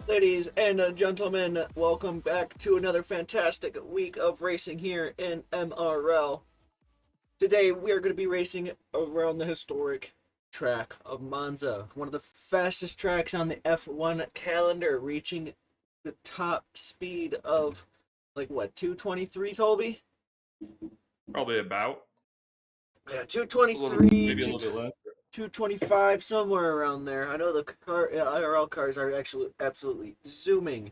Ladies and gentlemen, welcome back to another fantastic week of racing here in MRL. Today we are going to be racing around the historic track of Monza, one of the fastest tracks on the F1 calendar, reaching the top speed of, 223, Toby? Probably about. Yeah, 223, maybe a little bit less. 225, somewhere around there. I know the IRL cars are actually absolutely zooming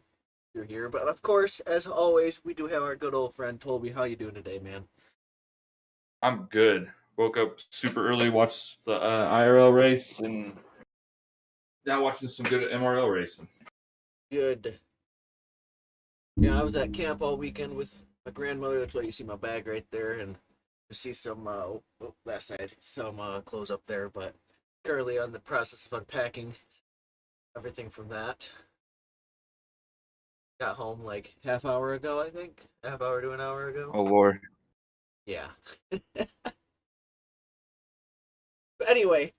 through here, but of course, as always, we do have our good old friend Toby. How you doing today, man? I'm good. Woke up super early, watched the IRL race, and now watching some good MRL racing. Good. Yeah, I was at camp all weekend with my grandmother. That's why you see my bag right there, and you see some that side, some clothes up there. But currently on the process of unpacking everything from that. Got home like half hour ago, I think. Half hour to an hour ago. Oh Lord. Yeah. But anyway,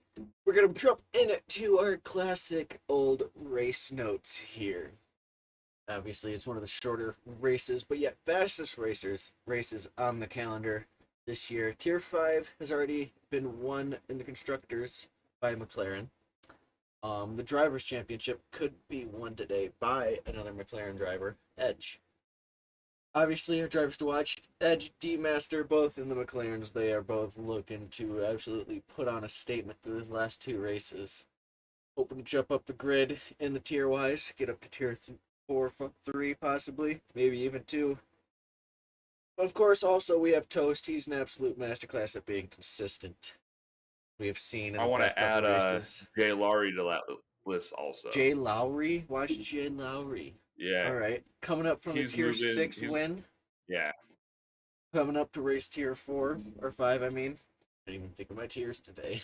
we're gonna jump into our classic old race notes here. Obviously, it's one of the shorter races, but yet fastest races on the calendar this year. Tier 5 has already been won in the constructors by McLaren. The drivers' championship could be won today by another McLaren driver, Edge. Obviously, our drivers to watch, Edge, D-Master, both in the McLarens. They are both looking to absolutely put on a statement through these last two races. Hoping to jump up the grid in the tier-wise, get up to tier 4, 3 possibly, maybe even 2. Of course, also we have Toast. He's an absolute masterclass at being consistent. We have seen in I the want past to couple add races. Jay Lowry to that list also. Jay Lowry? Watch Jay Lowry. Yeah, Alright, coming up from the he's tier moving. 6 win. Yeah, Coming up to race tier 4, or 5, I mean. I didn't even think of my tiers today.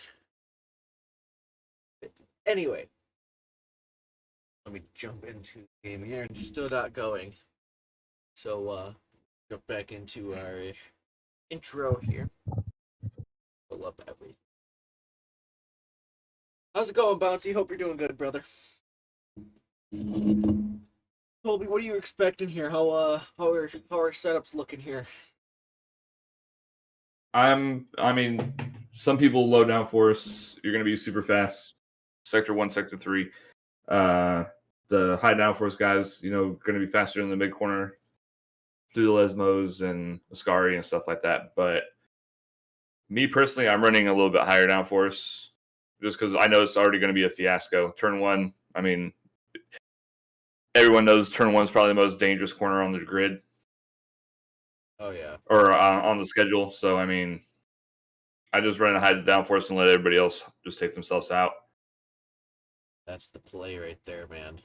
Anyway, let me jump into the game here. It's still not going. So, jump back into our intro here. Pull up everything. How's it going, Bouncy? Hope you're doing good, brother. Colby, what are you expecting here? How are our setups looking here? I mean, some people low downforce. You're going to be super fast. Sector 1, Sector 3. The high downforce guys, going to be faster in the mid corner through the Lesmos and Ascari and stuff like that. But me personally, I'm running a little bit higher downforce just because I know it's already going to be a fiasco. Turn 1, I mean, everyone knows turn 1 is probably the most dangerous corner on the grid. Oh yeah. Or on the schedule. So, I mean, I just run a high downforce and let everybody else just take themselves out. That's the play right there, man.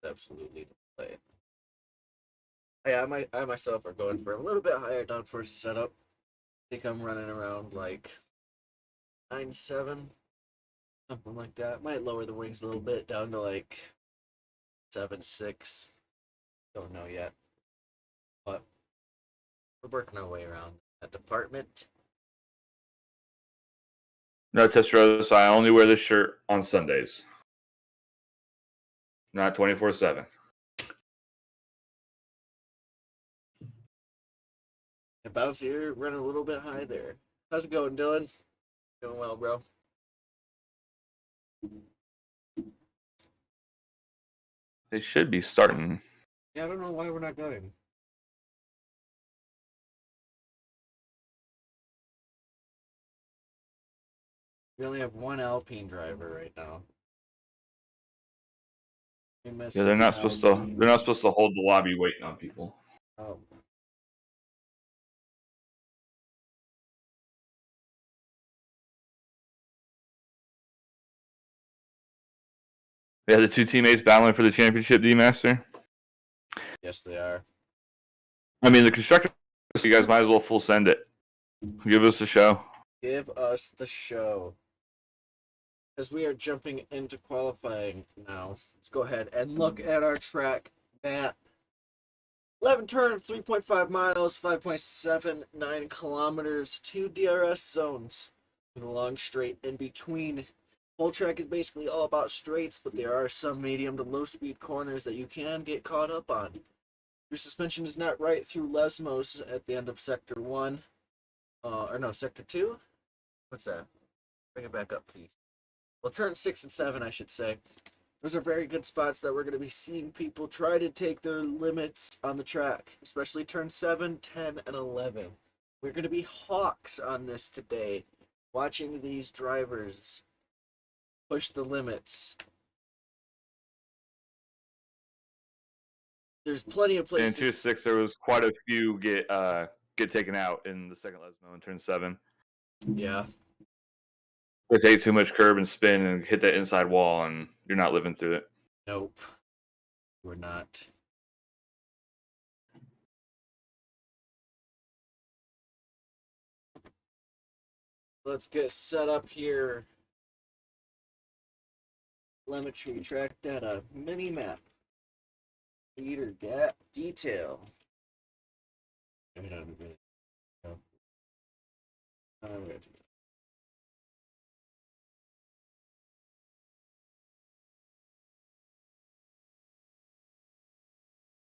Absolutely the play. Yeah, I myself are going for a little bit higher downforce setup. I think I'm running around like 9.7, something like that. Might lower the wings a little bit down to like 7.6. Don't know yet, but we're working our way around that department. No, Testarossa, I only wear this shirt on Sundays. Not 24/7. And Bounce, you're running a little bit high there. How's it going, Dylan? Doing well, bro. They should be starting. Yeah, I don't know why we're not going. We only have one Alpine driver right now. Yeah, they're not supposed to. They're not supposed to hold the lobby waiting on people. Oh. Yeah, the two teammates battling for the championship, D-Master. Yes, they are. I mean, the constructor, so you guys might as well full send it. Give us a show. Give us the show. As we are jumping into qualifying now, let's go ahead and look at our track map. 11 turns, 3.5 miles, 5.79 kilometers, 2 DRS zones with a long straight in between. Whole track is basically all about straights, but there are some medium to low speed corners that you can get caught up on. Your suspension is not right through Lesmos at the end of Sector 1. Or no, Sector 2? What's that? Bring it back up, please. Well, turn 6 and 7, I should say. Those are very good spots that we're going to be seeing people try to take their limits on the track, especially turn 7, 10, and 11. We're going to be hawks on this today. watching these drivers push the limits. There's plenty of And in places. Tier 6, there was quite a few get taken out in the second Lesmo in turn 7. Yeah. They take too much curb and spin and hit that inside wall, and you're not living through it. Nope. We're not. Let's get set up here. Telemetry, track data, mini map, leader gap, detail. Maybe not a minute. No. I'm gonna do that.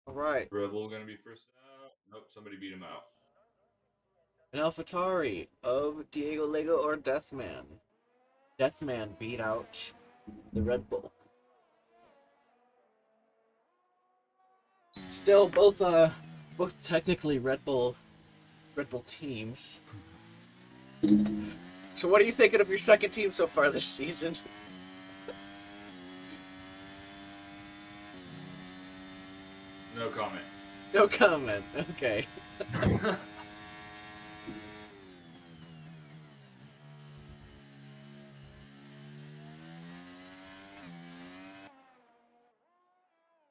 All right. Rebel gonna be first out. Nope, somebody beat him out. An AlphaTauri of Diego Lego or Deathman. Deathman beat out the Red Bull. Still, both technically Red Bull teams. So, what are you thinking of your second team so far this season? No comment. No comment. Okay.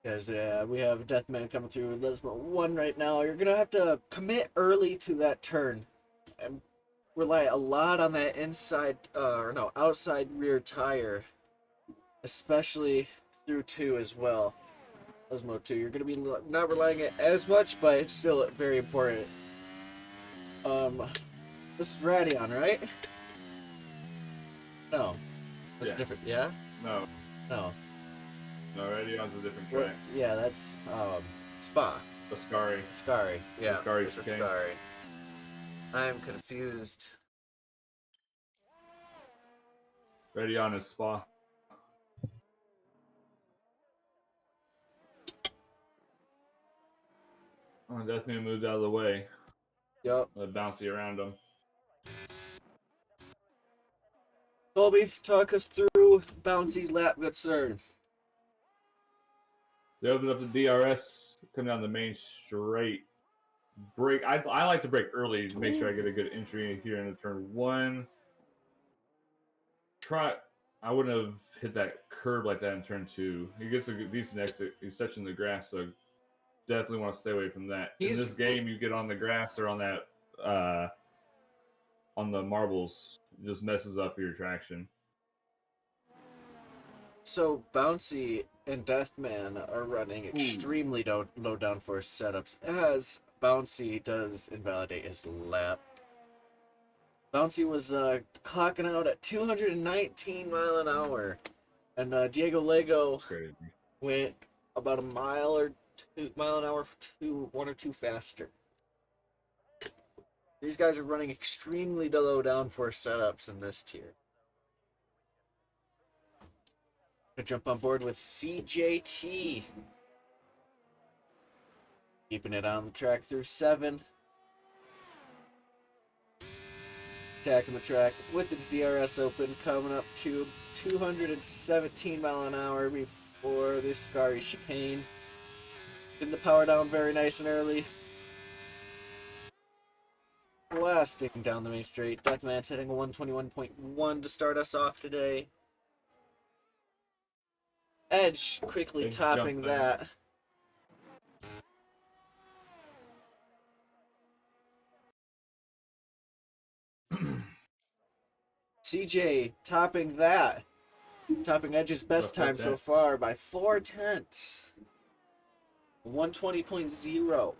Because we have Deathman coming through Lisbon 1 right now. You're going to have to commit early to that turn and rely a lot on that outside rear tire, especially through 2 as well. Osmo 2. You're going to be not relying it as much, but it's still very important. This is Radion, right? No. That's different. Yeah? No. No. No, Radion's a different track. Yeah, that's Spa. Ascari. Ascari. Yeah. Ascari It's chicane. Ascari. I'm confused. Radion is Spa. Oh, Deathman moved out of the way. Yup. Let bouncy around him. Colby, talk us through Bouncy's lap, good sir. They opened up the DRS, come down the main straight. Break. I like to break early to make sure I get a good entry here in turn 1. I wouldn't have hit that curb like that in turn 2. He gets a decent exit. He's touching the grass, so definitely want to stay away from that. In this game, you get on the grass or on that on the marbles, it just messes up your traction. So Bouncy and Deathman are running extremely low downforce setups, as Bouncy does invalidate his lap. Bouncy was clocking out at 219 mile an hour, and Diego Lego went about a mile an hour, 1 or 2 faster. These guys are running extremely low downforce setups in this tier. Gonna jump on board with CJT. Keeping it on the track through 7. Attacking the track with the ZRS open, coming up to 217 mile an hour before the Scary chicane. Getting the power down very nice and early. Blasting down the main straight. Deathman's hitting a 121.1 to start us off today. Edge quickly topping that. CJ topping that. Topping Edge's best time so far by 4/10. 120.0.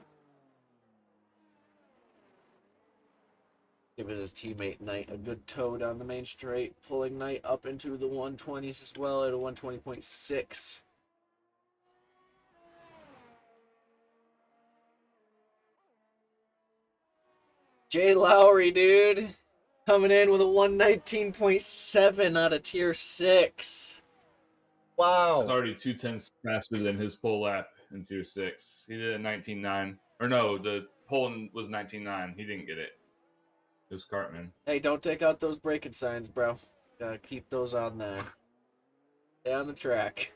Giving his teammate Knight a good toe down the main straight, pulling Knight up into the 120s as well at a 120.6. Jay Lowry, dude, coming in with a 119.7 out of tier 6. Wow. That's already 2/10 faster than his pole lap in tier 6. He did it 19.9. Or no, the pole was 19.9. He didn't get it. Just Cartman. Hey, don't take out those braking signs, bro. Gotta keep those on the down the track.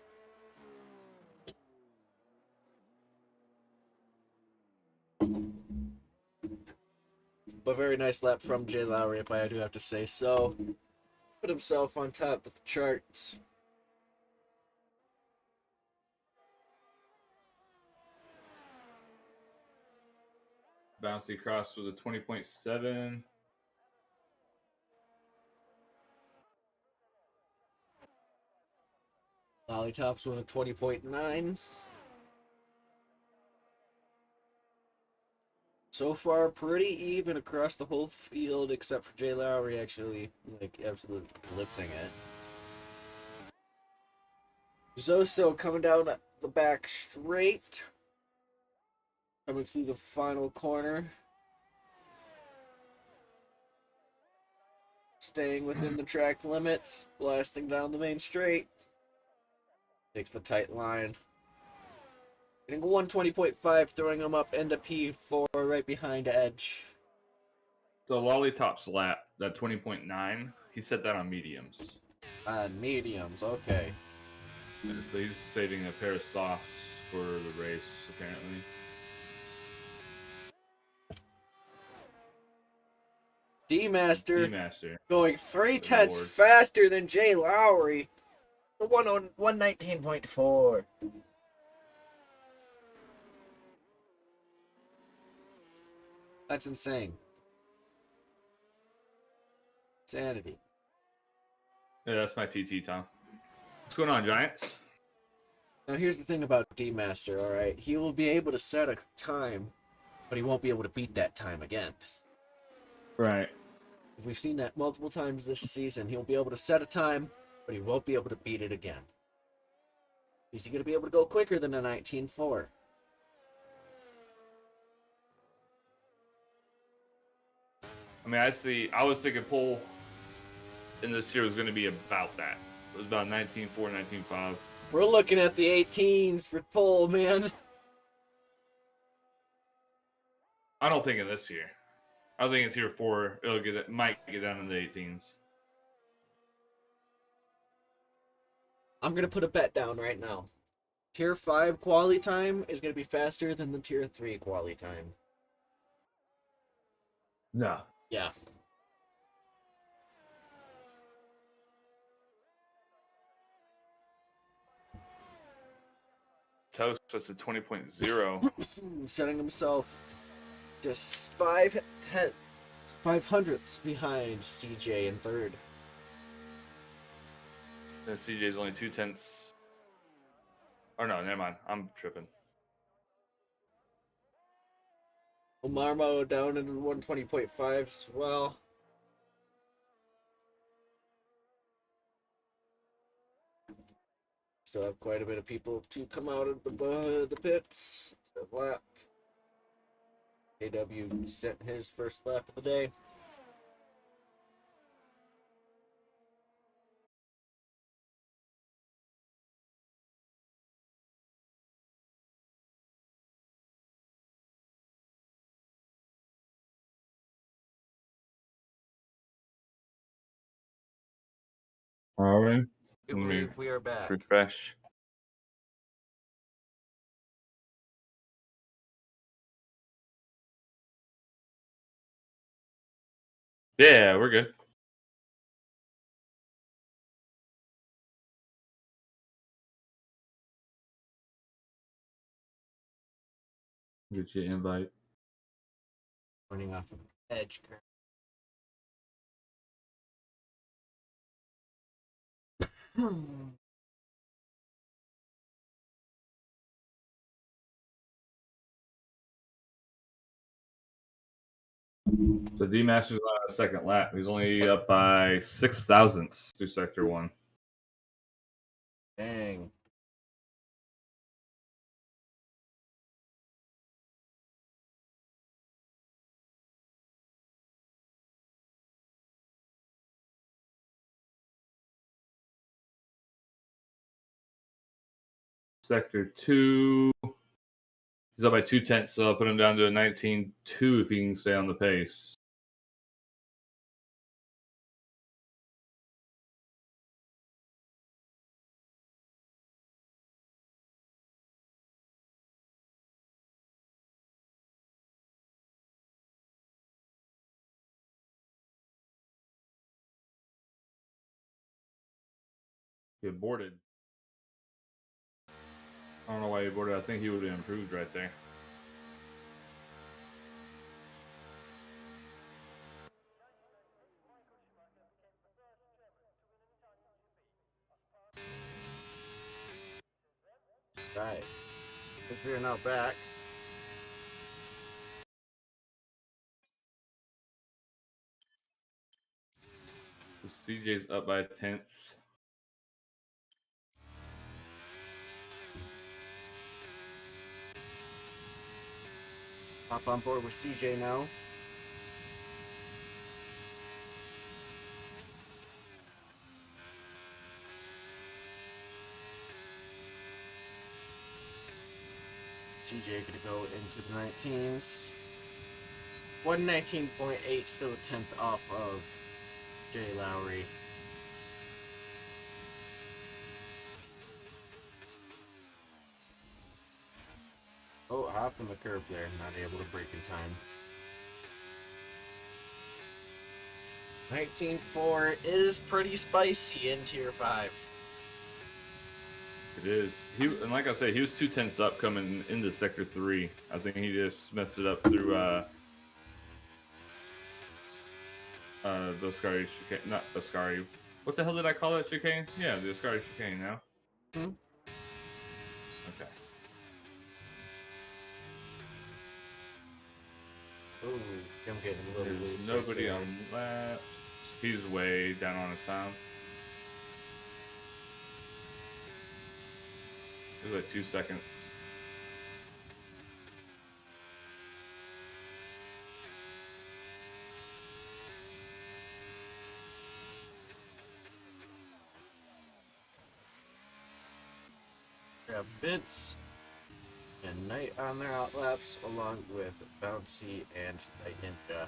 But very nice lap from Jay Lowry, if I do have to say so. Put himself on top of the charts. Bouncy across with a 20.7. Lollytops with a 20.9. So far, pretty even across the whole field, except for Jay Lowry actually, like, absolutely blitzing it. Zoso coming down the back straight. Coming through the final corner. Staying within the track limits. Blasting down the main straight. Takes the tight line. Getting 120.5, throwing him up into P4 right behind Edge. So Lollytop's lap, that 20.9, he set that on mediums. On mediums, okay. He's saving a pair of softs for the race, apparently. D-Master going 3/10 faster than Jay Lowry. The 119.4. That's insane. Sanity. Yeah, that's my TT, Tom. What's going on, Giants? Now here's the thing about D-Master, alright? He will be able to set a time, but he won't be able to beat that time again. Right. We've seen that multiple times this season. He'll be able to set a time, but he won't be able to beat it again. Is he going to be able to go quicker than a 19.4? I mean, I was thinking pole in this year was going to be about that. It was about 19.4, 19.5. We're looking at the 18s for pole, man. I don't think in this year. I think it's here for might get down in the 18s. I'm going to put a bet down right now. Tier 5 quality time is going to be faster than the Tier 3 quality time. No. Yeah. Toast, that's a 20.0. Setting himself just 5/100ths behind CJ in third. And CJ's only 2/10. Or no, never mind. I'm tripping. Marmo down into 120.5 as well. Still have quite a bit of people to come out of the pits. Lap. AW sent his first lap of the day. All right. I believe we are back. Refresh. Yeah, we're good. Get you an invite. Running off of Edge. So D Masters on a second lap. He's only up by 6 thousandths through sector 1. Dang. Sector 2. He's up by 2/10, so I'll put him down to a 19.2 if he can stay on the pace. He aborted. I don't know why he aborted. I think he would have improved right there. Right. Because we are now back. So CJ's up by a tenth. Hop on board with CJ now. CJ gonna go into the 19s. 119.8, still a tenth off of Jay Lowry. Oh, hop on the curb there, not able to break in time. 19.4 is pretty spicy in Tier 5. It is. And like I said, he was 2/10 up coming into Sector 3. I think he just messed it up through the Ascari chicane. Not Ascari. What the hell did I call that chicane? Yeah, the Ascari chicane now. Hmm? Okay. Ooh, I'm getting a little loose. There's nobody on left. He's way down on his time. It was like 2 seconds. We have Vince and Knight on their outlaps, along with Bouncy and Night Ninja.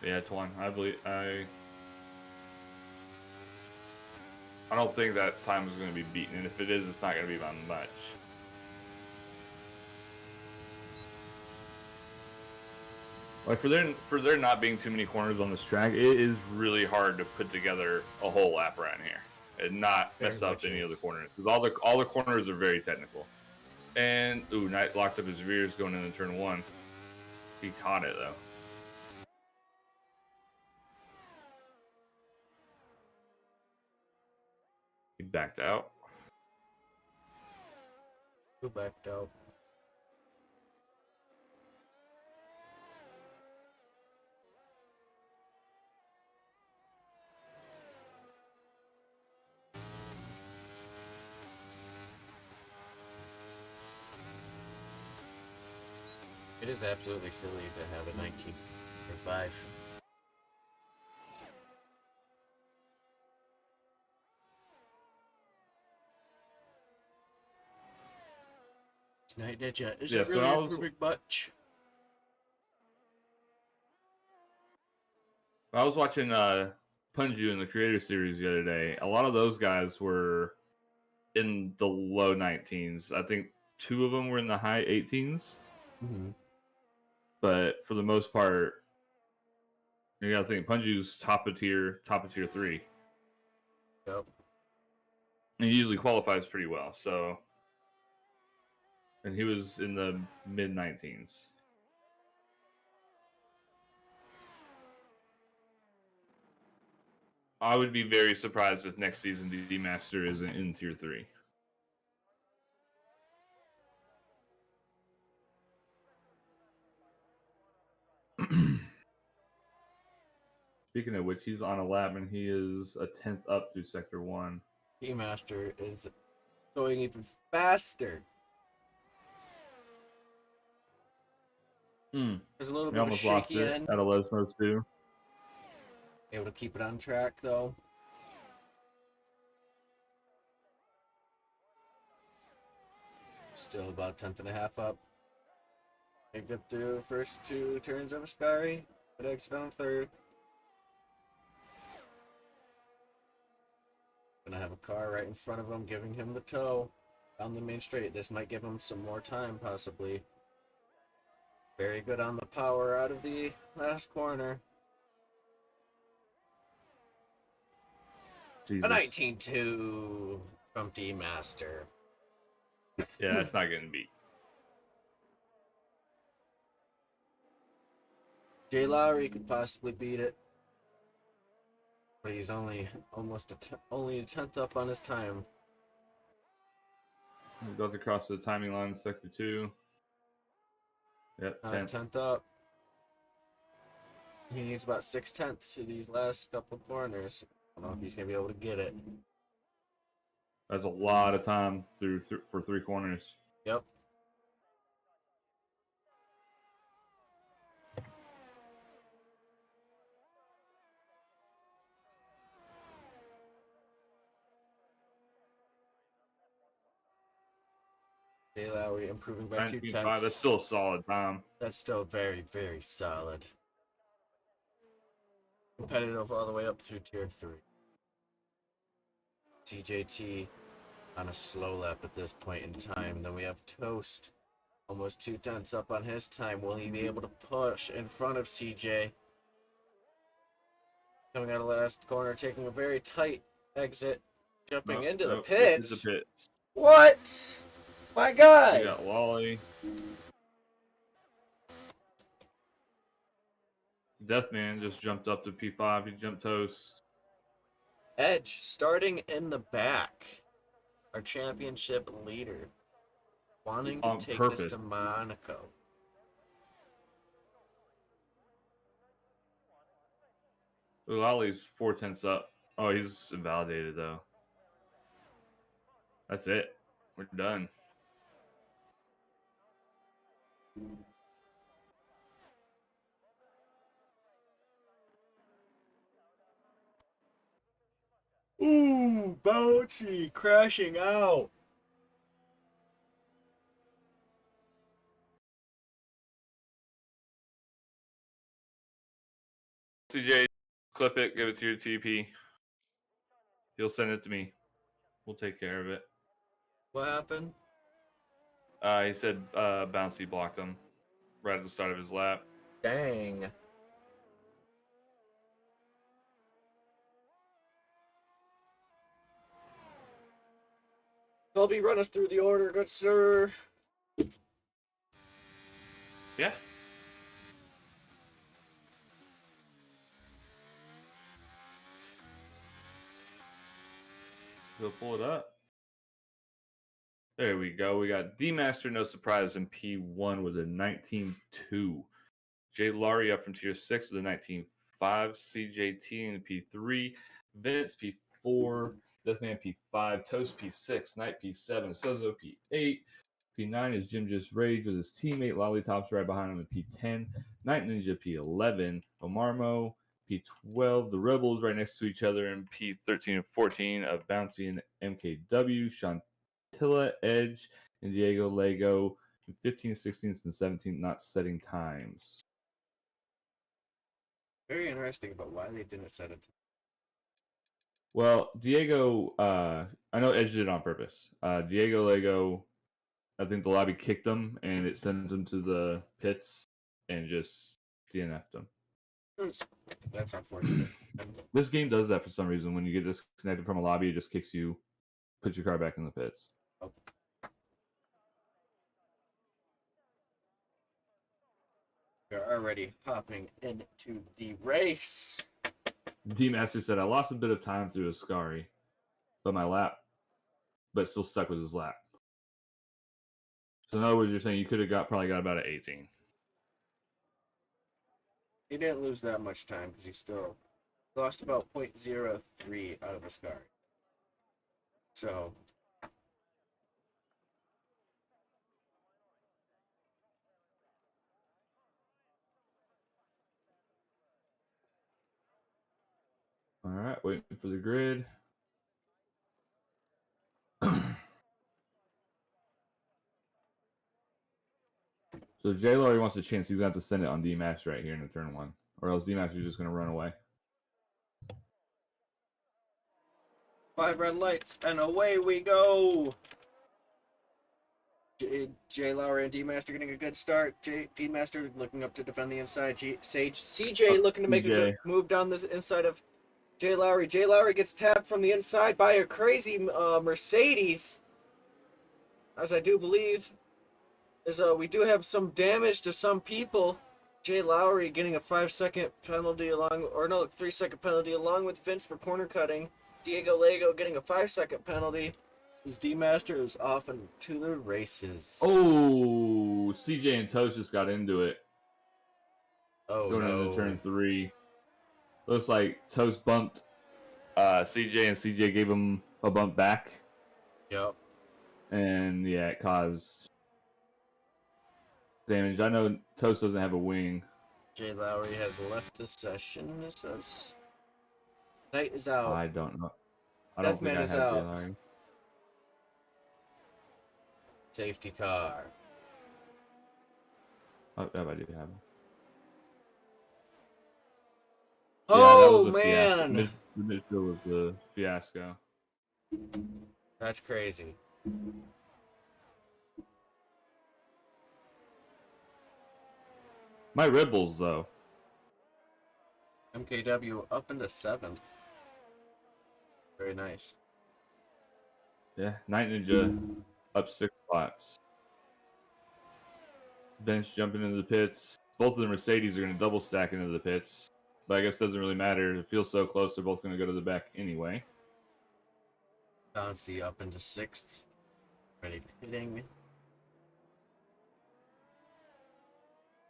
Yeah, it's one. I don't think that time is going to be beaten, and if it is, it's not going to be by much. Like for there not being too many corners on this track, it is really hard to put together a whole lap around here and not mess up any other corners, because all the corners are very technical. And ooh, Knight locked up his rears going into turn 1. He caught it though. He backed out. Who backed out? It is absolutely silly to have a 19 or 5. Night Ninja isn't really improving much. I was watching Punju in the Creator Series the other day. A lot of those guys were in the low 19s. I think 2 of them were in the high 18s. Mm-hmm. But for the most part, you gotta think Punju's top of tier 3. Yep. And he usually qualifies pretty well, so. And he was in the mid 19s. I would be very surprised if next season DD Master isn't in tier 3. Speaking of which, he's on a lap and he is a 10th up through Sector 1. Master is going even faster. There's a little bit of a shaky end. At a Lesmos too. Able to keep it on track though. Still about 10th and a half up. Make it through the first 2 turns of Ascari, but exit on 3rd. Gonna have a car right in front of him, giving him the tow down the main straight. This might give him some more time, possibly. Very good on the power out of the last corner. Jesus. A 19-2 from D-Master. Yeah, that's not getting beat. Jay Lowry could possibly beat it, but he's only almost only a tenth up on his time. We got across the timing line, sector 2. Yep, 10th. Tenth up. He needs about 6/10 to these last couple corners. I don't know if he's gonna be able to get it. That's a lot of time for 3 corners. Yep. Jay Lowry improving by 2 19.5, tenths. that's still a solid time. That's still very, very solid. Competitive all the way up through tier 3. CJT on a slow lap at this point in time. Then we have Toast, almost 2 tenths up on his time. Will he be able to push in front of CJ? Coming out of last corner, taking a very tight exit, jumping into the pits. Into the pits. What? My guy! We got Wally. Deathman just jumped up to P5. He jumped Toast. Edge starting in the back. Our championship leader. Wanting to On take purpose. this to Monaco. Wally's 4 tenths up. Oh, he's invalidated, though. That's it. We're done. Ooh, bouncy crashing out. CJ, clip it, give it to your TP. He'll send it to me. We'll take care of it. What happened? He said Bouncy blocked him right at the start of his lap. Dang. Colby, run us through the order, good sir. Yeah. We'll pull it up. There we go. We got D-Master, no surprise, in P1 with a 19.2. Jay Laurie up from tier 6 with a 19.5. CJT in P3. Vince P4. Deathman P5. Toast P6. Knight P7. Sozo P8. P9 is Jim Just Rage with his teammate. Lollipops right behind him in P10. Night Ninja P11. Omarmo P12. The Rebels right next to each other in P13 and 14 of Bouncy and MKW. Tilla, Edge, and Diego Lego in 15th, 16th, and 17th, not setting times. Very interesting about why they didn't set it. Well, Diego, I know Edge did it on purpose. Diego Lego, I think the lobby kicked him, and it sent him to the pits and just DNF'd him. That's unfortunate. This game does that for some reason. When you get disconnected from a lobby, it just kicks you, puts your car back in the pits. Oh. We're already hopping into the race. D-Master said, I lost a bit of time through Ascari, but still stuck with his lap. So in other words, you're saying you could have probably got about an 18. He didn't lose that much time because he still lost about 0.03 out of Ascari. So All right, waiting for the grid. So J Laurie wants a chance. He's going to have to send it on D-Max right here in the turn 1. Or else D-Max is just going to run away. 5 red lights, and away we go. J Lowry and D Master getting a good start. D Master looking up to defend the inside. CJ looking to make a good CJ. move down the inside of J Lowry. J Lowry gets tapped from the inside by a crazy Mercedes, as I do believe. We do have some damage to some people. Jay Lowry getting a 5-second penalty along, or no, 3-second penalty along with Vince for corner cutting. Diego Lego getting a 5-second penalty. His D Master is off into the races. Oh, CJ and Toast just got into it. Oh Going no. into turn 3. Looks like Toast bumped CJ, and CJ gave him a bump back. Yep. And yeah, it caused damage. I know Toast doesn't have a wing. Jay Lowry has left the session, it says. Knight is out. I don't know. I don't think Deathman I is have out. J-Line. Safety car. Oh, yeah, I do have him. Oh, yeah, that was a man. fiasco. The midfield was the fiasco. That's crazy. My Red Bulls, though. MKW up into 7th. Very nice. Yeah, Night Ninja up 6 spots. Bench jumping into the pits. Both of the Mercedes are going to double stack into the pits. But I guess it doesn't really matter. It feels so close, they're both going to go to the back anyway. Bouncy up into 6th. Ready pitting.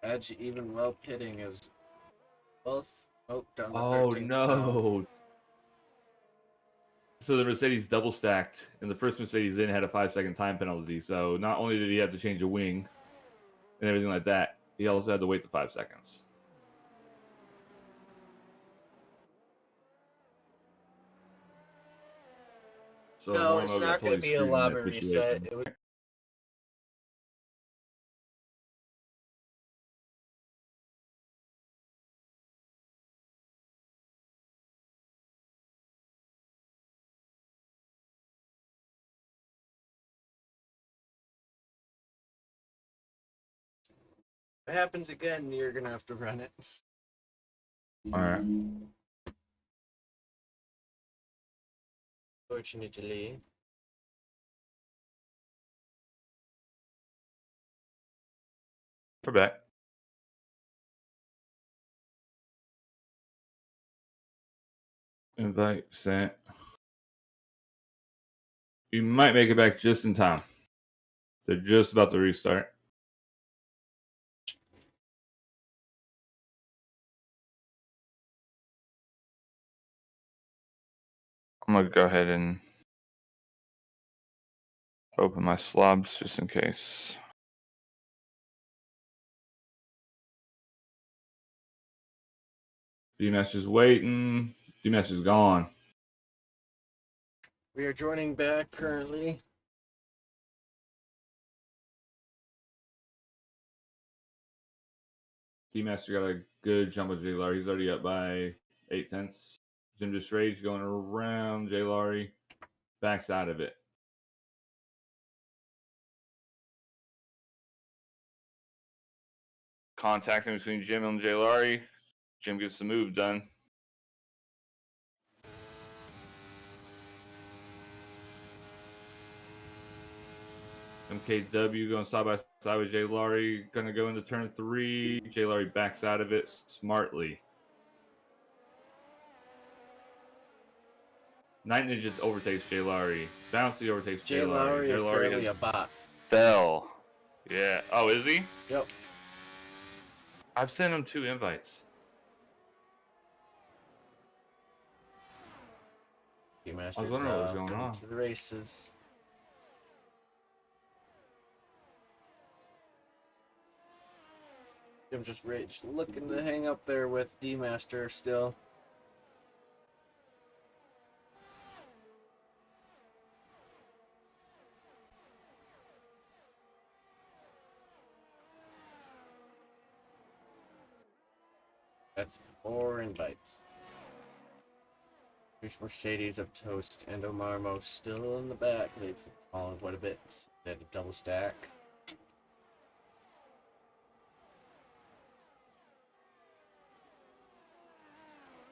Edge even well pitting is both. Oh, down to 13th now. No. So the Mercedes double stacked, and the first Mercedes in had a 5-second time penalty. So not only did he have to change a wing and everything like that, he also had to wait the 5 seconds. So No, it's Mormo got not going totally to be a screwed in lobby that reset. situation. It would. If it happens again, you're going to have to run it. All right. Fortunately. We're back. Invite sent. You might make it back just in time. They're just about to restart. I'm going to go ahead and open my slobs just in case. D-Master's waiting. D-Master's gone. We are joining back currently. D-Master got a good jump with J. Laurie. He's already up by 8/10. Jim just Rage going around. J. Laurie backs out of it. Contacting between Jim and J. Laurie. Jim gets the move done. MKW going side by side with J. Laurie. Going to go into turn 3. J. Laurie backs out of it smartly. Night Ninja overtakes J. Laurie. Bouncy overtakes J. Laurie. J. Lowry is currently a bot. Fell. Yeah. Oh, is he? Yep. I've sent him 2 invites. D-Master's wondering what was going on. into the races. Jim just looking to hang up there with D-Master still. That's 4 invites. There's Mercedes of Toast and Omarmo still in the back. They've fallen quite a bit. They had a double stack.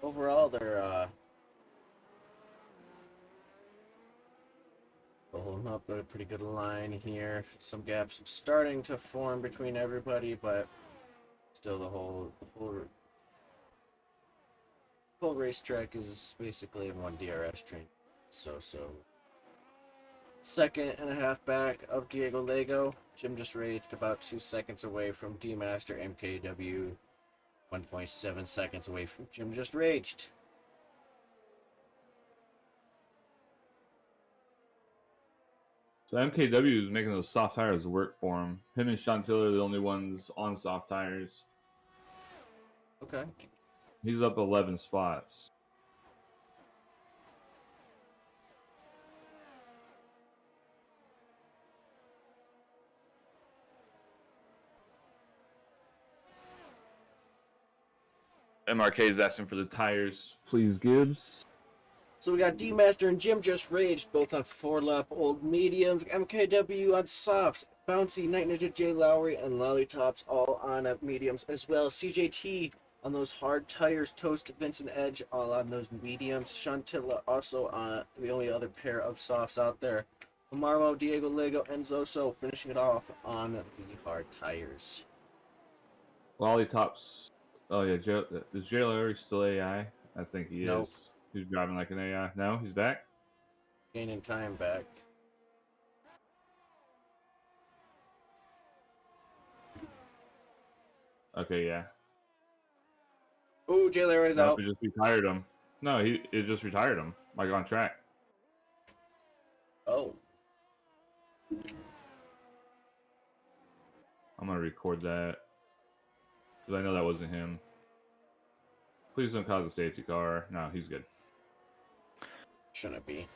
Overall, they're holding up at a pretty good line here. Some gaps starting to form between everybody, but still the whole racetrack is basically in one DRS train. So. Second and a half back of Diego Lego. Jim just raged about 2 seconds away from D-Master MKW. 1.7 seconds away from Jim just raged. So MKW is making those soft tires work for him. Him and Chantil are the only ones on soft tires. Okay. He's up 11 spots. MRK is asking for the tires. Please, Gibbs. So we got D-Master and Jim just raged, both on 4-lap old mediums. MKW on softs. Bouncy, Night Ninja, J Lowry, and Lollytops all on mediums as well. CJT on those hard tires. Toast, Vincent Edge all on those mediums. Chantilla also on the only other pair of softs out there. Marmo, Diego Lego, and Zoso finishing it off on the hard tires. Lollytops. Oh, yeah. Is J Lowry still AI? I think he Nope. is. He's driving like an AI. No, he's back? Gaining time back. Okay, yeah. Ooh, J Larry's Nope, out. it just retired him. No, it just retired him, like on track. Oh. I'm gonna record that because I know that wasn't him. Please don't cause a safety car. No, he's good. Shouldn't be.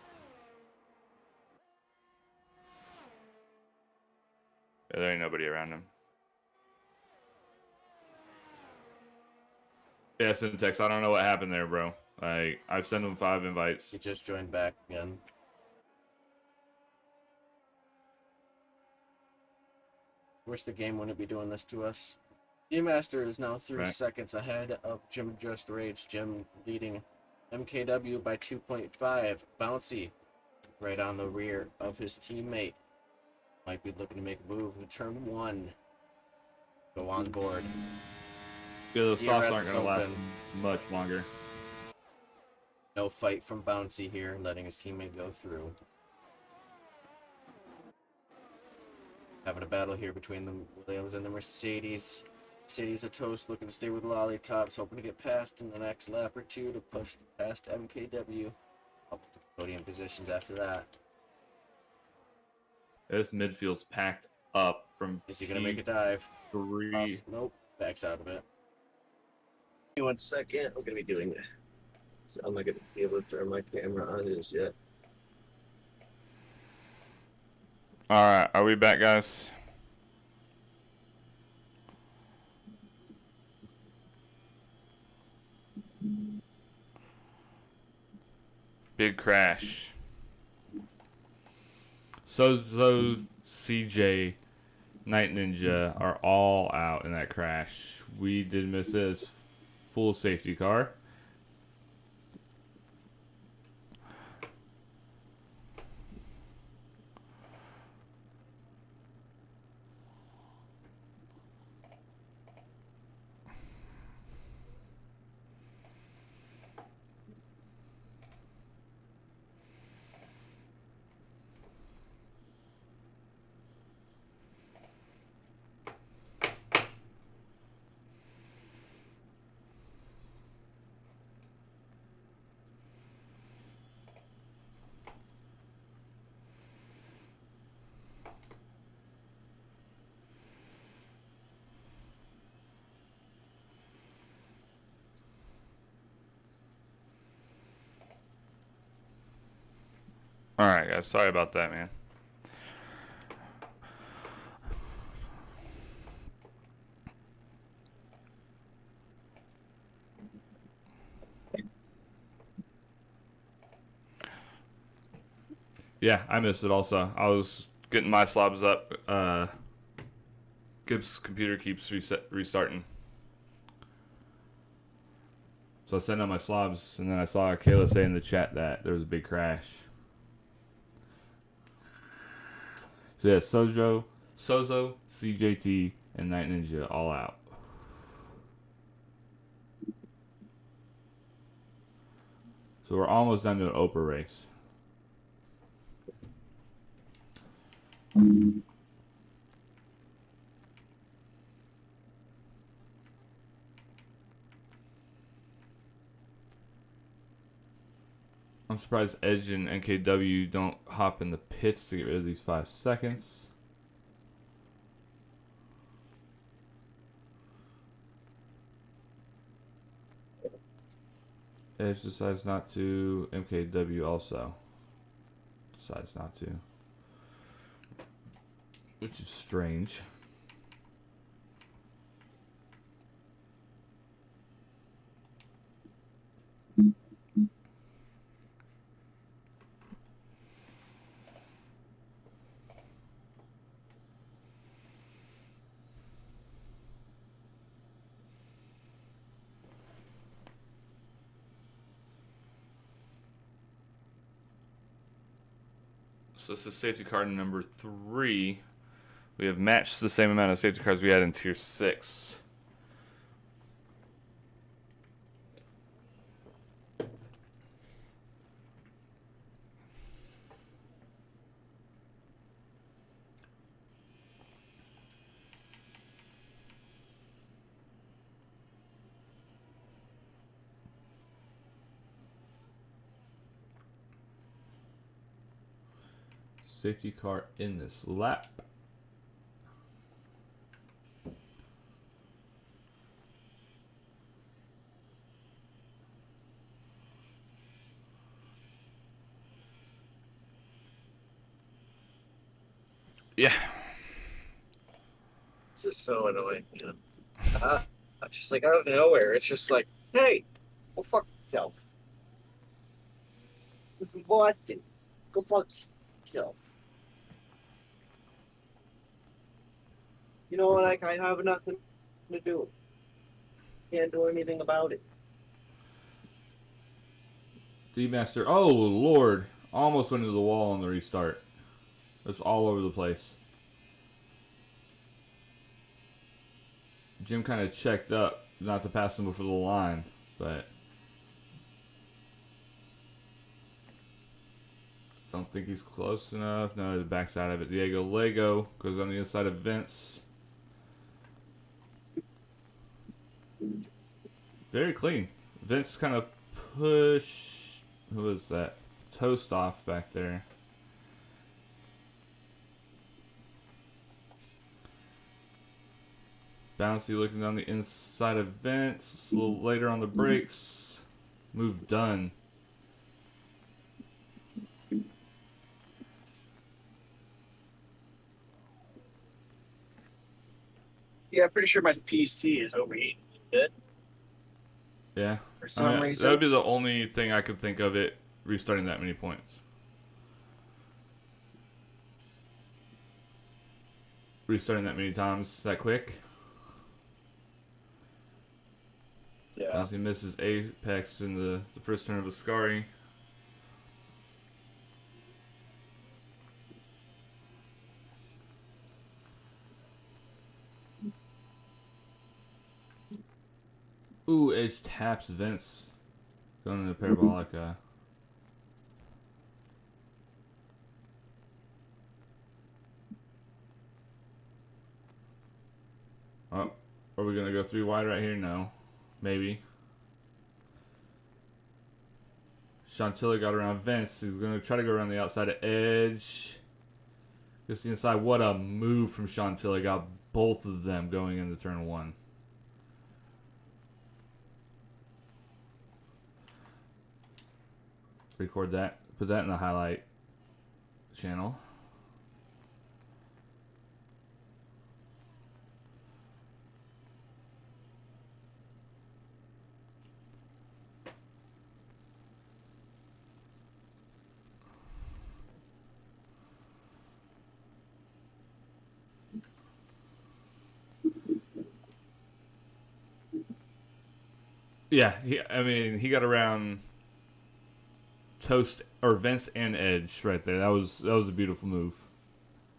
Yeah, there ain't nobody around him. Yeah, Syntax, I don't know what happened there, bro. Like, I've sent him 5 invites. He just joined back again. Wish the game wouldn't be doing this to us. D-Master is now 3 seconds ahead of Jim Just Rage. Jim leading MKW by 2.5. Bouncy right on the rear of his teammate. Might be looking to make a move to turn 1. Go on board. Yeah, those DRS softs aren't is going to last open. much longer. No fight from Bouncy here, letting his teammate go through. Having a battle here between the Williams and the Mercedes. Mercedes a Toast looking to stay with Lollytops, hoping to get past in the next lap or two to push past MKW. Up to podium positions after that. This midfield's packed up from Is he going to make a dive? P3. Nope, backs out of it. Give me 1 second, I'm going to be doing it. So I'm not going to be able to turn my camera on just yet. Alright, are we back, guys? Big crash. Sozo, CJ, Night Ninja are all out in that crash. We did miss this full safety car. Alright, guys. Sorry about that, man. Yeah, I missed it also. I was getting my slobs up. Gibbs' computer keeps restarting. So I sent out my slobs, and then I saw Kayla say in the chat that there was a big crash. So yeah, Sozo, CJT, and Night Ninja all out. So we're almost done to an Oprah race. I'm surprised Edge and NKW don't hop in the pits to get rid of these 5 seconds. Edge decides not to. MKW also decides not to. Which is strange. So this is safety card number 3. We have matched the same amount of safety cards we had in tier 6. Safety car in this lap. Yeah. This is so annoying. You know? Just like out of nowhere, it's just like, hey, go fuck yourself. You're from Boston. Go fuck yourself. You know, like I have nothing to do. Can't do anything about it. D-Master. Oh, Lord. Almost went into the wall on the restart. It's all over the place. Jim kind of checked up not to pass him before the line, but don't think he's close enough. No, the backside of it. Diego Lego goes on the inside of Vince. Very clean. Vince kind of pushed. Who was that? Toast off back there. Bouncy looking down the inside of Vince. A little later on the brakes. Move done. Yeah, I'm pretty sure my PC is overheating a bit. Yeah. For some reason. That would be the only thing I could think of it restarting that many points. Restarting that many times that quick. Yeah. As he misses Apex in the first turn of Ascari. Ooh, Edge taps Vince. Going into Parabolica. Oh, are we going to go 3 wide right here? No. Maybe. Chantilly got around Vince. He's going to try to go around the outside of Edge. Gets the inside. What a move from Chantilly. Got both of them going into turn 1. Record that. Put that in the highlight channel. Yeah, he got around Toast or Vince and Edge right there. That was a beautiful move.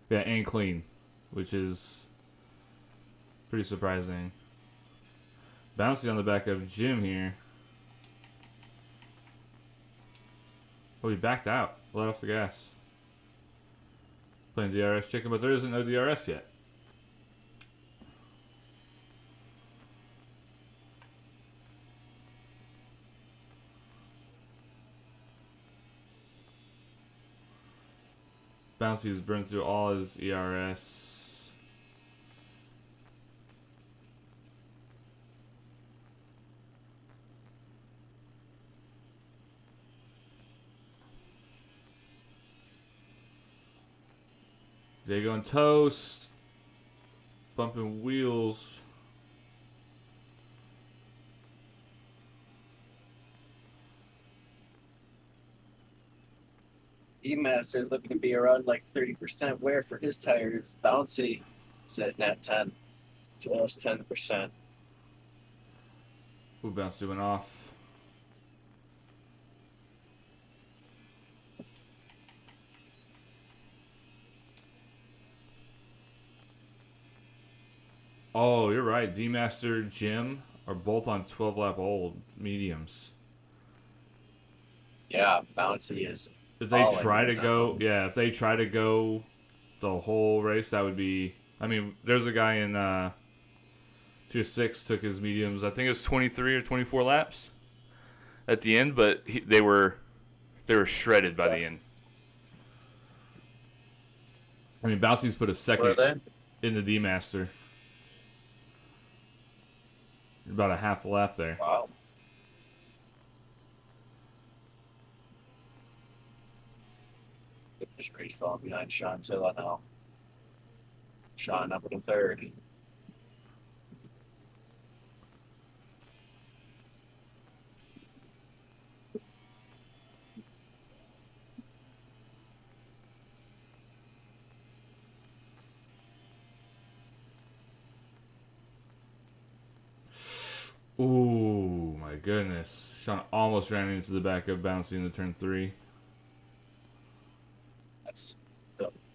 Yeah, and clean, which is pretty surprising. Bouncing on the back of Jim here. Oh, he backed out. Let off the gas. Playing DRS chicken, but there isn't no DRS yet. Bouncy's burned through all his ERS. They going Toast. Bumping wheels. E-Master looking to be around like 30% wear for his tires. Bouncy sitting at 10. Just 10%. Ooh, Bouncy went off. Oh, you're right. D-Master, Jim are both on 12 lap old mediums. Yeah, Bouncy is. If they try to go, yeah, if they try to go the whole race, that would be. I mean, there's a guy in Tier 6 took his mediums. I think it was 23 or 24 laps at the end, but they were shredded by the end. I mean, Bouncy's put a second in the D-Master. About a half a lap there. Wow. Just race falling behind Sean Tilla now. Sean up in third. Ooh, my goodness. Sean almost ran into the back of Bouncy in the turn 3. That's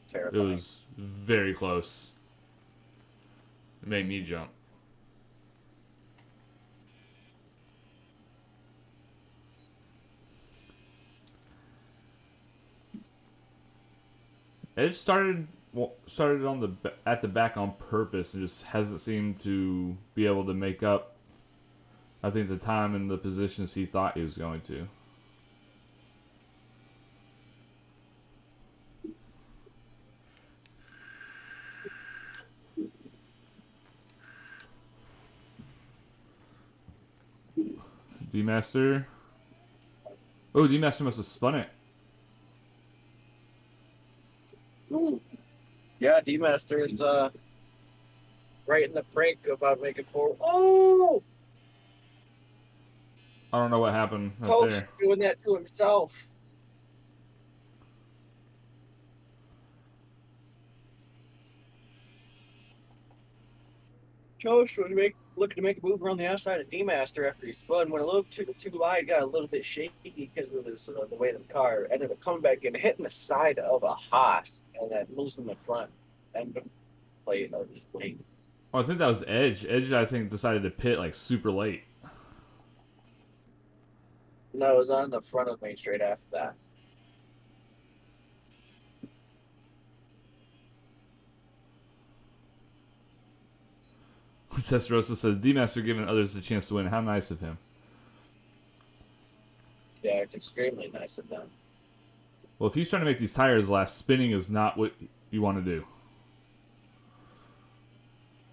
terrifying. It was very close. It made me jump. It started on at the back on purpose and just hasn't seemed to be able to make up, I think, the time and the positions he thought he was going to. D-Master. Oh, D-Master must have spun it. Ooh. Yeah, D-Master is right in the brink about making forward. Oh! I don't know what happened up Toast there. doing that to himself. Toast was looking to make a move around the outside of D-Master after he spun. Went a little too wide, got a little bit shaky because of the weight of the car. Ended up coming back and hitting the side of a Haas and then losing the front and playing of his weight. Oh, I think that was Edge. Edge, I think, decided to pit like super late. No, it was on the front of me straight after that. Testarossa says, D-Master giving others a chance to win. How nice of him. Yeah, it's extremely nice of them. Well, if he's trying to make these tires last, spinning is not what you want to do.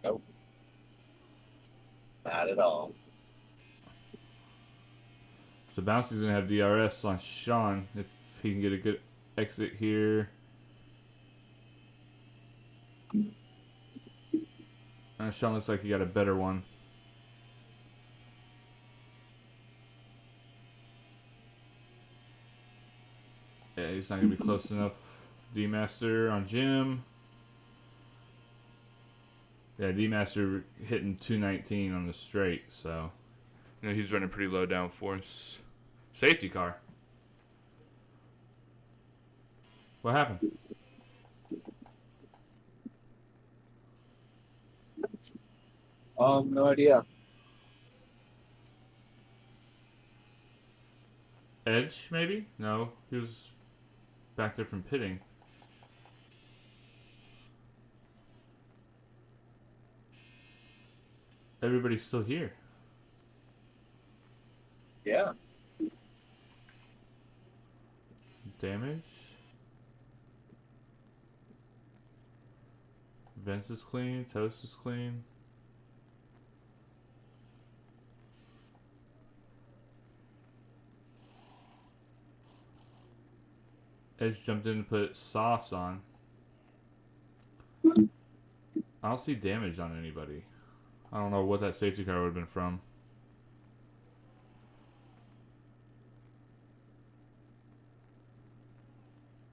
Nope. Not at all. So Bouncy's going to have DRS on Sean if he can get a good exit here. Sean looks like he got a better one. Yeah, he's not going to be close enough. D-Master on Jim. Yeah, D-Master hitting 219 on the straight, so You know, he's running pretty low downforce. Safety car. What happened? No idea. Edge, maybe? No, he was back there from pitting. Everybody's still here. Yeah. Damage. Vents is clean. Toast is clean. Edge jumped in to put sauce on. I don't see damage on anybody. I don't know what that safety car would have been from.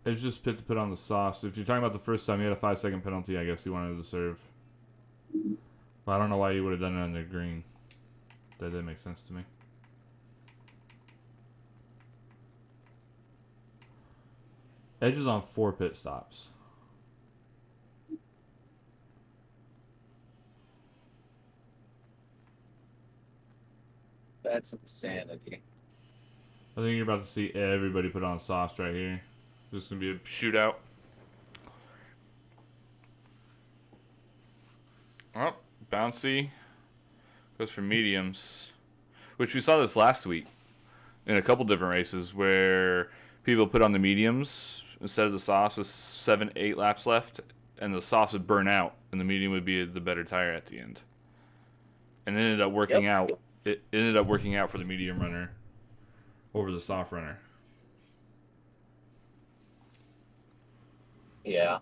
Edge just pit to put on the sauce. If you're talking about the first time he had a 5-second penalty, I guess he wanted to serve. But I don't know why he would have done it on the green. That didn't make sense to me. Edge is on 4 pit stops. That's insanity. I think you're about to see everybody put on sauce right here. This is going to be a shootout. Oh, bouncy. Goes for mediums. Which we saw this last week in a couple different races where people put on the mediums instead of the sauce with 7-8 laps left, and the sauce would burn out, and the medium would be the better tire at the end. And it ended up working out. It ended up working out for the medium runner over the soft runner. Yeah.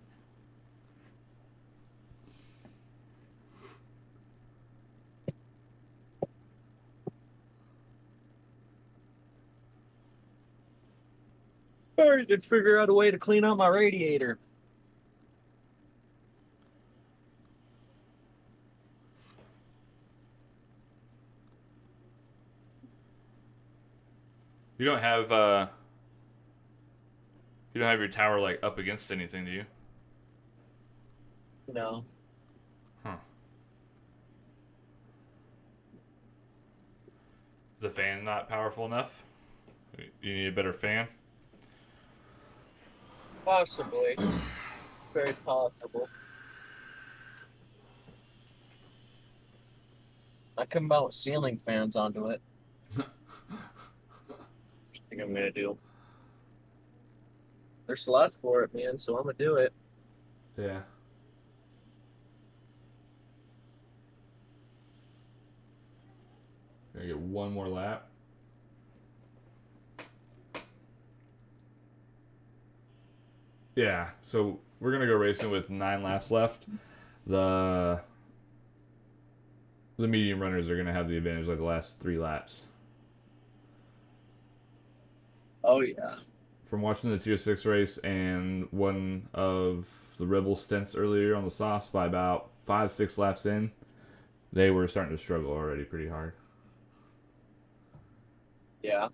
I need to figure out a way to clean out my radiator. You don't have your tower like up against anything, do you? No. Huh. Is the fan not powerful enough? You need a better fan? Possibly. Very possible. I can mount ceiling fans onto it. I think I'm gonna do. There's slots for it, man, so I'm gonna do it. Yeah. Gonna get one more lap. Yeah, so we're gonna go racing with 9 laps left. The medium runners are gonna have the advantage like the last 3 laps. Oh yeah. From watching the Tier 6 race and one of the Rebel stints earlier on the sauce, by about 5-6 laps in, they were starting to struggle already pretty hard. Yeah.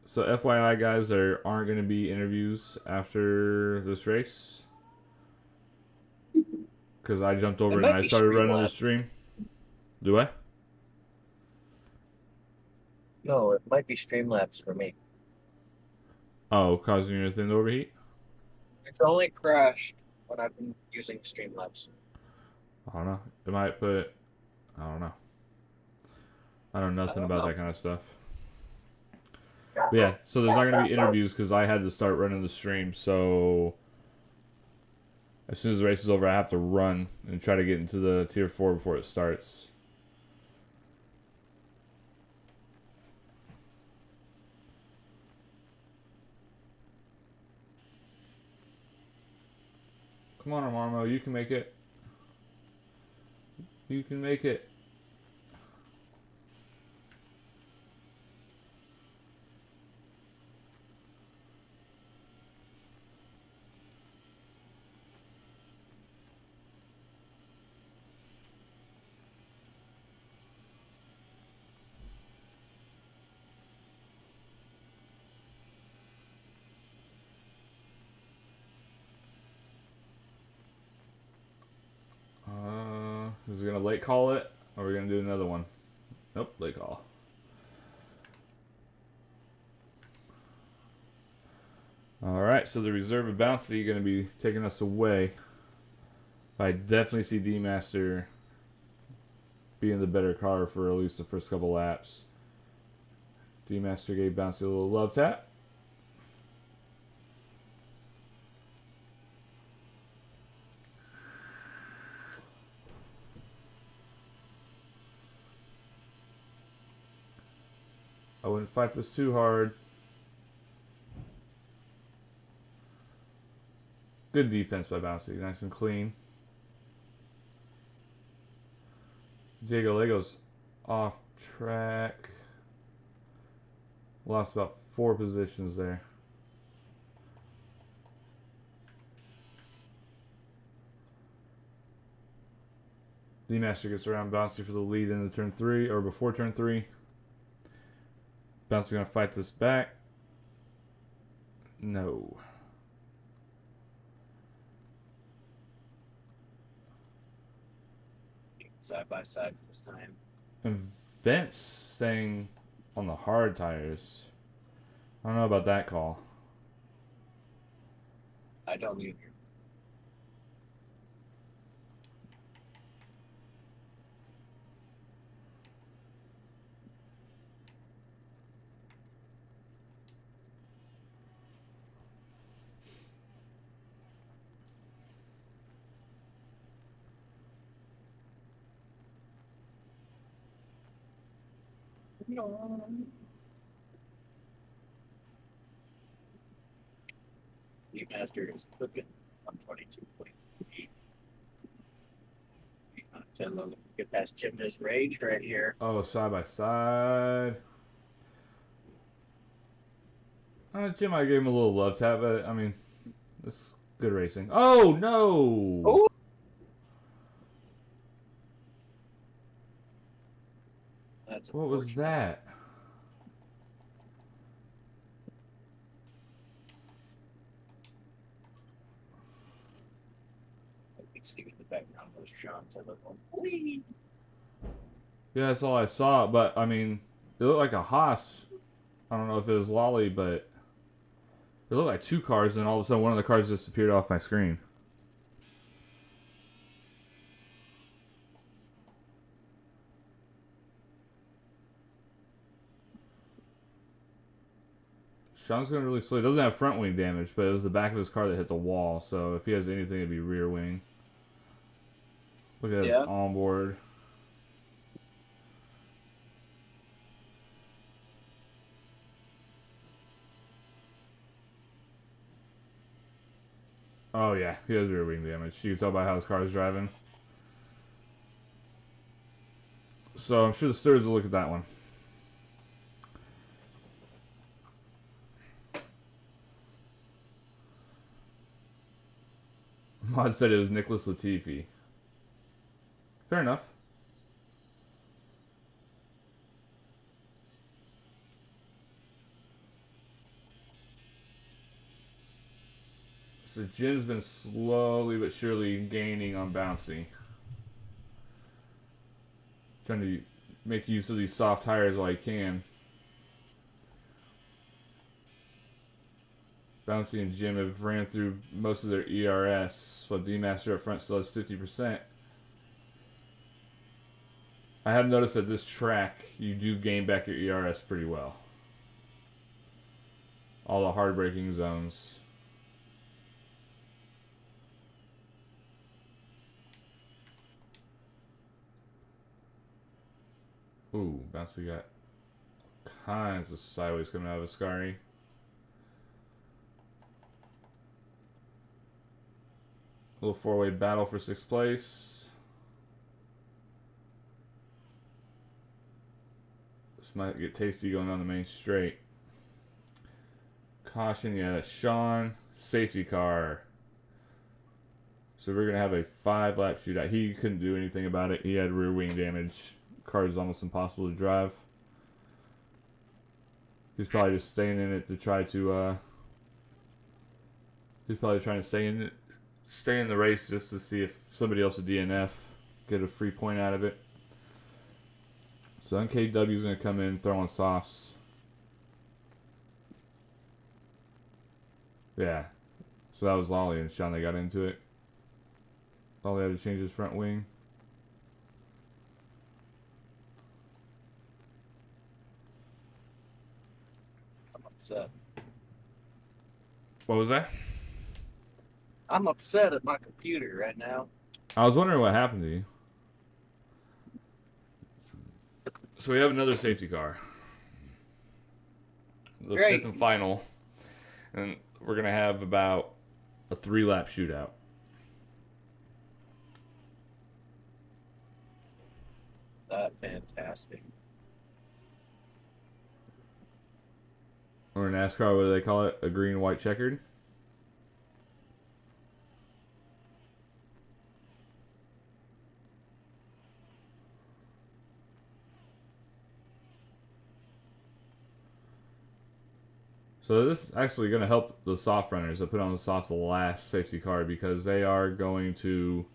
So FYI, guys, there aren't going to be interviews after this race because I jumped over and I started running the stream. Do I? No, it might be Streamlabs for me. Oh, causing your thing to overheat? It's only crashed when I've been using Streamlabs. I don't know. It might put. I don't know. I know nothing about that kind of stuff. But yeah, so there's not going to be interviews because I had to start running the stream. So as soon as the race is over, I have to run and try to get into the Tier 4 before it starts. Come on, Marmo, you can make it. You can make it. Is he gonna late call it, or are we gonna do another one? Nope, late call. All right, so the reserve of Bouncy going to be taking us away. I definitely see D-Master being the better car for at least the first couple laps. D-Master gave Bouncy a little love tap. I wouldn't fight this too hard. Good defense by Bouncy, nice and clean. Diego Lego's off track. Lost about 4 positions there. D-Master gets around Bouncy for the lead into turn 3, or before turn 3. Bouncy gonna fight this back. No. Side by side for this time. And Vince staying on the hard tires. I don't know about that call. I don't either. No. The master is cooking on 22.3. Get past Jim just raged right here. Oh, side by side. Jim, I gave him a little love tap, but I mean, it's good racing. Oh no! Oh! That's What was that? I can see in the background those shots. I look Yeah, that's all I saw, but I mean, it looked like a Haas. I don't know if it was Lolly, but it looked like 2 cars, and all of a sudden one of the cars disappeared off my screen. Sean's going really slow. He doesn't have front wing damage, but it was the back of his car that hit the wall, so if he has anything, it'd be rear wing. Look at his onboard. Oh yeah, he has rear wing damage. You can tell by how his car is driving. So I'm sure the stewards will look at that one. Mod said it was Nicholas Latifi. Fair enough. So Jim's been slowly but surely gaining on Bouncy. Trying to make use of these soft tires while he can. Bouncy and Jim have ran through most of their ERS, while D-Master up front still has 50%. I have noticed that this track, you do gain back your ERS pretty well. All the hard braking zones. Ooh, Bouncy got kinds of sideways coming out of Ascari. Little 4-way battle for 6th place. This might get tasty going on the main straight. Caution, yeah, that's Sean. Safety car. So we're going to have a 5-lap shootout. He couldn't do anything about it. He had rear wing damage. Car is almost impossible to drive. He's probably just staying in it to try to, he's probably trying to stay in the race just to see if somebody else would DNF. get a free point out of it. So NKW is going to come in, throw on softs. Yeah. So that was Lolly and Sean. They got into it. Lolly had to change his front wing. I'm upset. What was that? I'm upset at my computer right now. I was wondering what happened to you. So we have another safety car. The Great. fifth and final. And we're going to have about a 3-lap shootout. Fantastic. Or in NASCAR, what do they call it? A green, white checkered? So this is actually going to help the soft runners that put on the soft the last safety car because they are going to...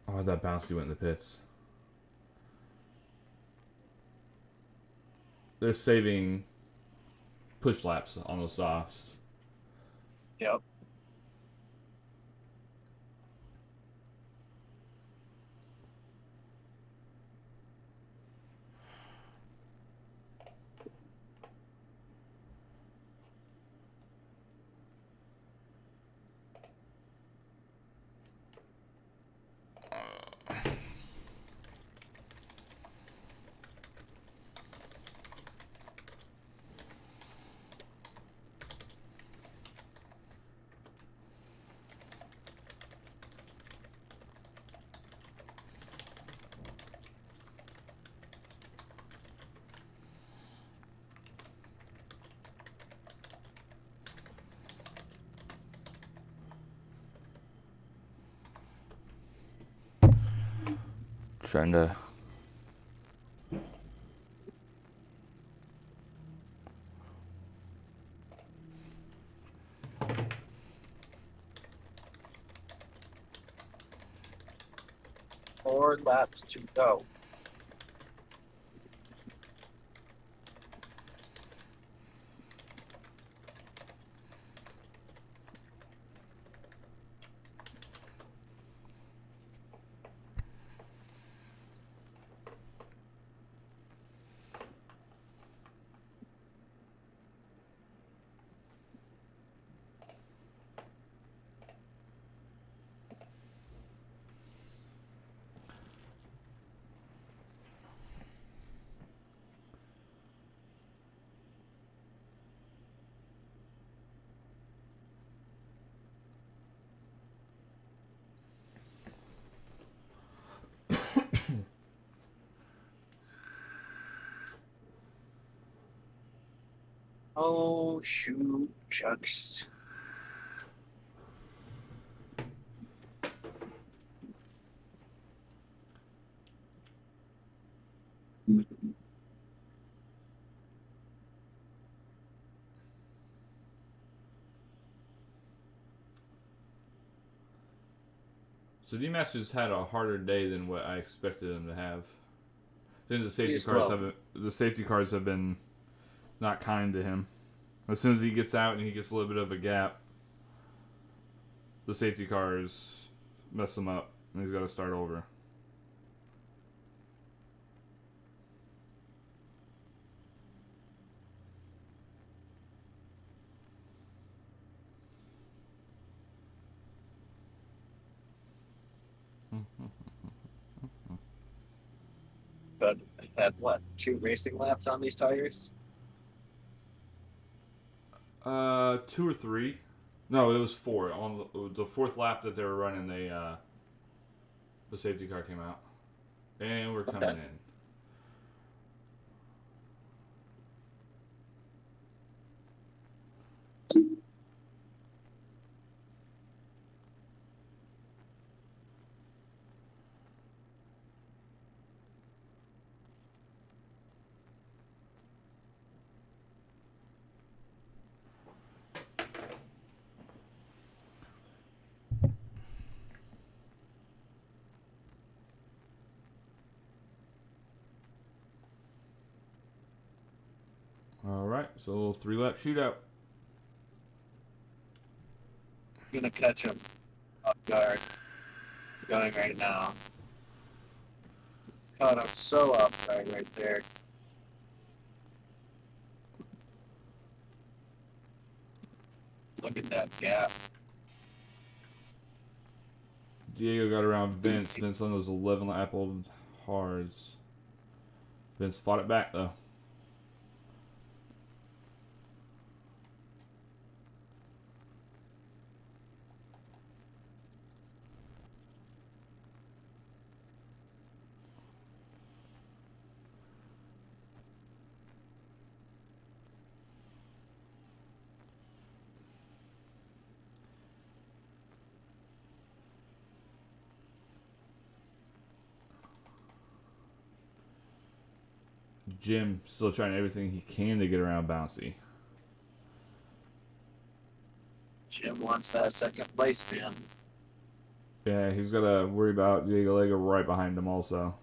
Oh, that bouncy went in the pits. They're saving push laps on the softs. Yep. Trying to... Four laps to go. Oh, shoot, shucks. So D-Masters had a harder day than what I expected them to have. I think the safety cars have been not kind to him. As soon as he gets out and he gets a little bit of a gap, the safety cars mess him up, and he's got to start over. But had what, 2 racing laps on these tires? 2 or 3. No, it was 4. On the 4th lap that they were running, the safety car came out, and we're coming in. right, so a little 3-lap shootout. Gonna catch him off guard. It's going right now. Caught him so off guard right there. Look at that gap. Diego got around Vince. Vince on those 11-lap old hards. Vince fought it back, though. Jim still trying everything he can to get around Bouncy. Jim wants that second place, man. Yeah, he's got to worry about Diego Lego right behind him also.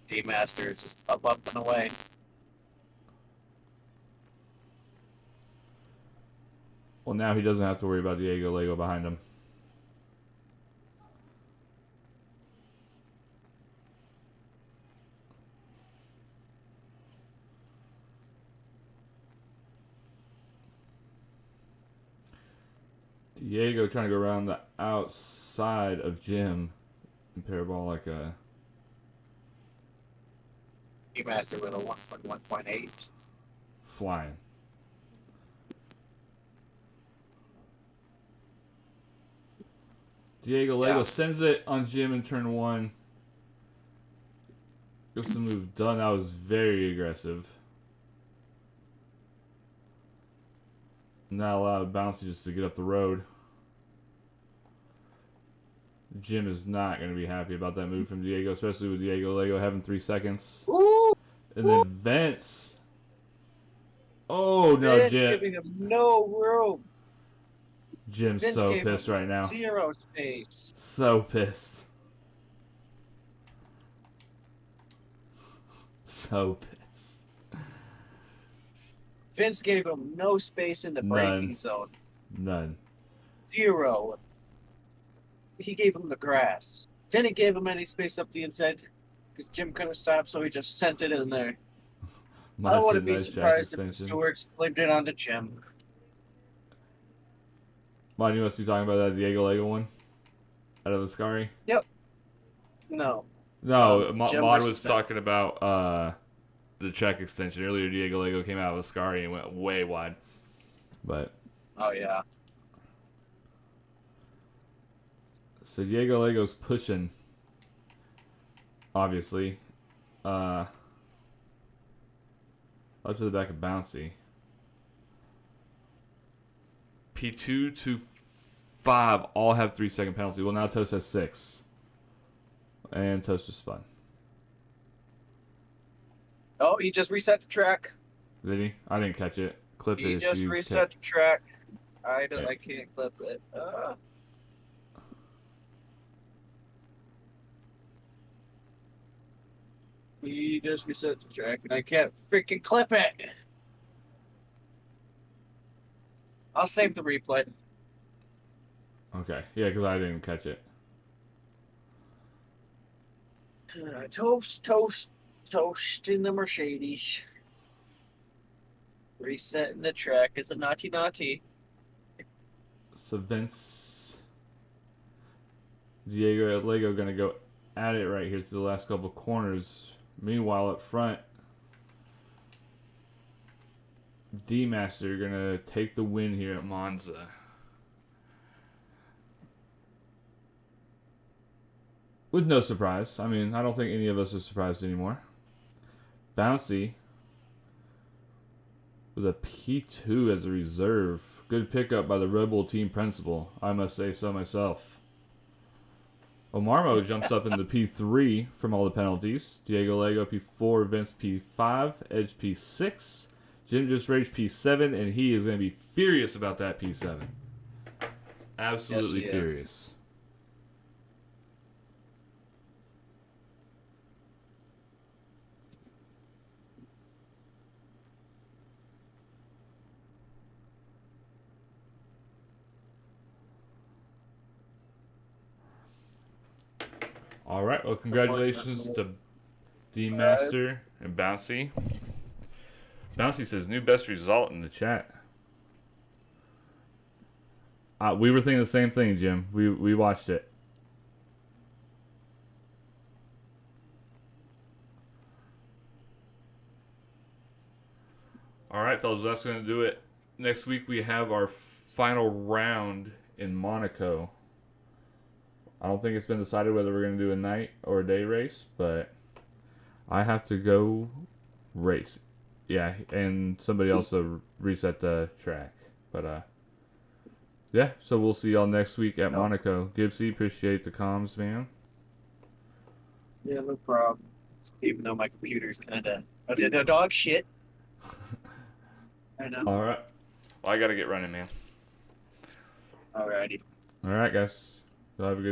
D-Master is just up and away. Well, now he doesn't have to worry about Diego Lego behind him. Diego trying to go around the outside of Jim and parabolic. D-Master with a 121.8. Flying. Diego Lego sends it on Jim in turn 1. Gets the move done. That was very aggressive. Not allowed Bouncy just to get up the road. Jim is not going to be happy about that move from Diego, especially with Diego Lego having 3 seconds. Ooh, and then Vince. Oh, no, Vince Jim. giving him no room. Jim's Vince so gave pissed him right now. 0 space. So pissed. So pissed. Vince gave him no space in the braking zone. None. 0. He gave him the grass. Didn't give him any space up the inside because Jim couldn't stop, so he just sent it in there. I wouldn't be surprised if the stewards blamed it on the Jim. Mon, you must be talking about that Diego Lego one? Out of Ascari? Yep. No. No, Mon was talking about the track extension. Earlier, Diego Lego came out of Ascari and went way wide. But. Oh, yeah. So Diego Lego's pushing. Obviously. Up to the back of Bouncy. P2 to 5 all have 3-second penalty. Well, now Toast has 6. And Toast just spun. Oh, he just reset the track. Did he? I didn't catch it. Clip it. He just reset the track. I can't clip it. He just reset the track, and I can't freaking clip it. I'll save the replay. Okay. Yeah, because I didn't catch it. Toast in the Mercedes. Resetting the track is a naughty. So Vince, Diego Lego going to go at it right here to the last couple corners. Meanwhile, up front, D-Master going to take the win here at Monza. With no surprise. I mean, I don't think any of us are surprised anymore. Bouncy with a P2 as a reserve. Good pickup by the Red Bull team principal. I must say so myself. Omarmo jumps up into P3 from all the penalties. Diego Lego P4, Vince P5, Edge P6. Jim just raged P7, and he is going to be furious about that P7. Absolutely furious. All right. Well, congratulations to D Master and Bouncy. Bouncy says new best result in the chat. We were thinking the same thing, Jim. We watched it. All right, fellas, that's going to do it. Next week we have our final round in Monaco. I don't think it's been decided whether we're going to do a night or a day race, but I have to go race. Yeah, and somebody else will reset the track. But yeah, so we'll see y'all next week at Monaco. Gibbsy, appreciate the comms, man. Yeah, no problem. Even though my computer's kind of a dog shit. I know. All right. Well, I got to get running, man. Alrighty. All right, guys. Y'all have a good